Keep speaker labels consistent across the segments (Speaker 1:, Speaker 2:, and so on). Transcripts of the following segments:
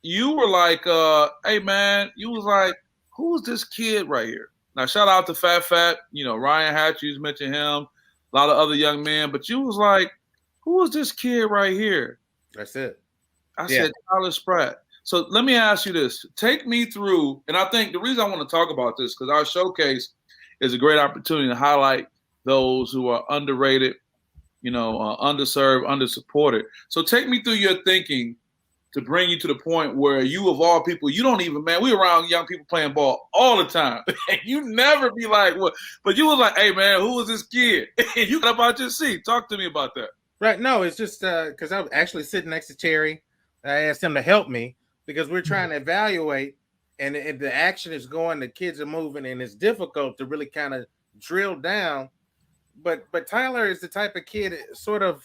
Speaker 1: You were like, hey man, you was like, who's this kid right here? Now shout out to Fat, Ryan Hatchews mentioned him, a lot of other young men, but you was like, who is this kid right here?
Speaker 2: That's it.
Speaker 1: I
Speaker 2: Yeah.
Speaker 1: said Tyler Spratt. So let me ask you this. Take me through, and I think the reason I want to talk about this because our showcase is a great opportunity to highlight those who are underrated, underserved, undersupported. So take me through your thinking to bring you to the point where you, of all people, you don't even, man, we around young people playing ball all the time. And you never be like, what? But you was like, hey, man, who is this kid? And you got up out your seat. Talk to me about that.
Speaker 2: Right. No, it's just because I was actually sitting next to Terry. I asked him to help me because we're trying to evaluate, and the action is going, the kids are moving, and it's difficult to really kind of drill down. But Tyler is the type of kid, sort of,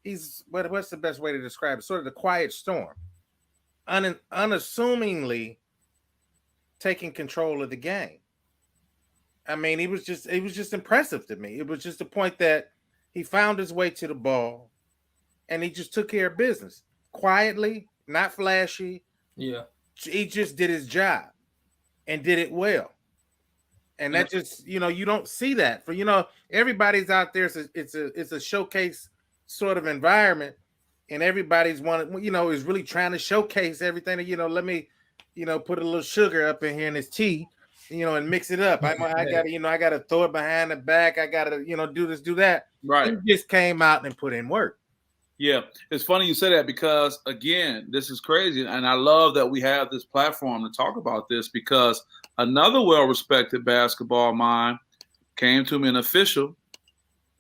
Speaker 2: he's what's the best way to describe it? Sort of the quiet storm, unassumingly taking control of the game. I mean, it was just impressive to me. It was just the point that he found his way to the ball, and he just took care of business quietly, not flashy.
Speaker 3: Yeah,
Speaker 2: he just did his job and did it well. And that just, you don't see that for, everybody's out there. It's a showcase sort of environment, and everybody's is really trying to showcase everything. Let me, put a little sugar up in here in this tea, and mix it up. I gotta throw it behind the back. I gotta, do this, do that.
Speaker 1: Right.
Speaker 2: He just came out and put in work.
Speaker 1: Yeah, it's funny you say that because, again, this is crazy. And I love that we have this platform to talk about this because another well-respected basketball mind came to me, an official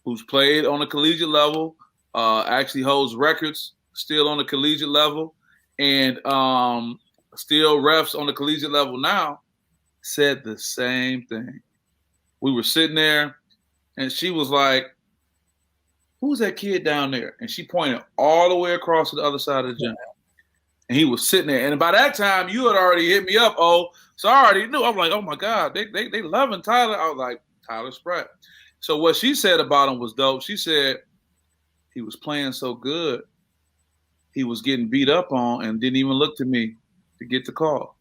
Speaker 1: who's played on a collegiate level, actually holds records still on the collegiate level, and still refs on the collegiate level now, said the same thing. We were sitting there, and she was like, who's that kid down there? And she pointed all the way across to the other side of the gym. And he was sitting there. And by that time, you had already hit me up. Oh, so I already knew. I'm like, oh, my God, they loving Tyler. I was like, Tyler Spratt. So what she said about him was dope. She said he was playing so good, he was getting beat up on and didn't even look to me to get the call.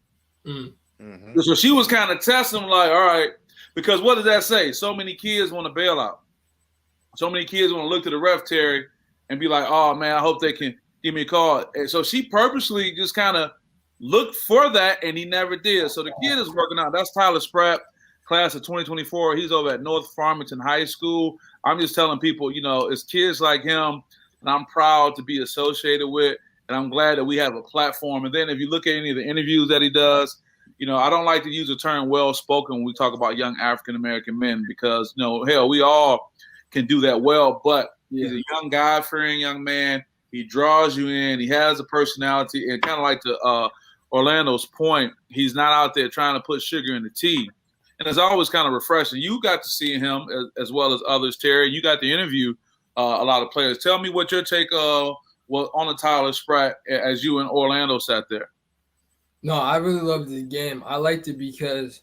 Speaker 1: Mm-hmm. So she was kind of testing him like, all right, because what does that say? So many kids want to bail out. So many kids want to look to the ref, Terry, and be like, oh, man, I hope they can give me a call. And so she purposely just kind of looked for that, and he never did. So the kid is working out. That's Tyler Spratt, class of 2024. He's over at North Farmington High School. I'm just telling people, it's kids like him that I'm proud to be associated with, and I'm glad that we have a platform. And then if you look at any of the interviews that he does, I don't like to use the term well-spoken when we talk about young African-American men because, hell, we all can do that well, but he's a young, God-fearing young man. He draws you in. He has a personality, and kind of like to Orlando's point, he's not out there trying to put sugar in the tea. And it's always kind of refreshing. You got to see him as well as others, Terry. You got to interview a lot of players. Tell me what your take was on the Tyler Spratt as you and Orlando sat there.
Speaker 3: No, I really loved the game. I liked it because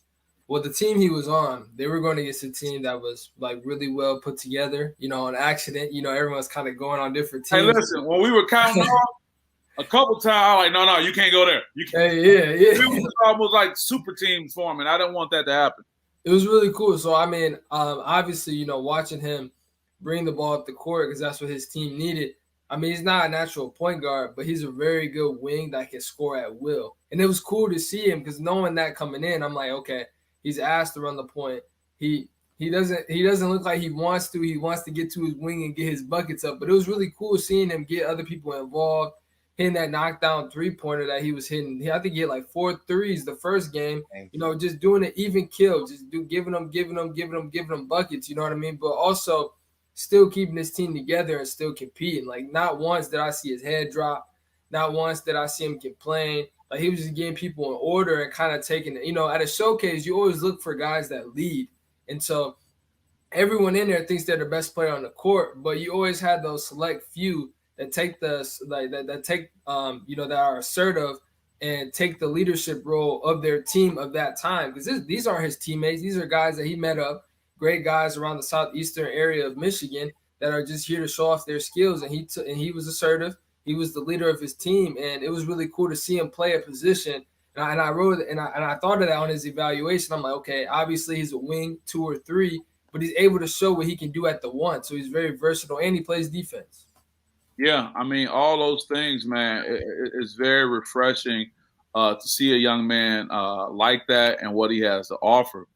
Speaker 3: the team he was on, they were going against a team that was like really well put together. On accident, everyone's kind of going on different teams.
Speaker 1: Hey, listen, when we were counting off a couple times, I was like, no, you can't go there. You can't.
Speaker 3: Hey, yeah.
Speaker 1: It was almost like super team forming. I didn't want that to happen.
Speaker 3: It was really cool. So, I mean, obviously, watching him bring the ball up the court because that's what his team needed. I mean, he's not a natural point guard, but he's a very good wing that can score at will. And it was cool to see him because knowing that coming in, I'm like, okay, he's asked to run the point. He doesn't look like he wants to. He wants to get to his wing and get his buckets up. But it was really cool seeing him get other people involved, hitting that knockdown three-pointer that he was hitting. I think he hit like 4 threes the first game. Just doing an even kill, just giving them buckets. You know what I mean? But also still keeping his team together and still competing. Like not once did I see his head drop. Not once did I see him complain. Like he was just getting people in order and kind of taking it. At a showcase, you always look for guys that lead. And so everyone in there thinks they're the best player on the court, but you always had those select few that take that are assertive and take the leadership role of their team of that time. Because these aren't his teammates. These are guys that he met up, great guys around the southeastern area of Michigan that are just here to show off their skills. And he was assertive. He was the leader of his team, and it was really cool to see him play a position. And I wrote and I thought of that on his evaluation. I'm like, okay, obviously he's a wing 2 or 3, but he's able to show what he can do at the 1. So he's very versatile, and he plays defense.
Speaker 1: Yeah, I mean, all those things, man, it's very refreshing to see a young man like that and what he has to offer.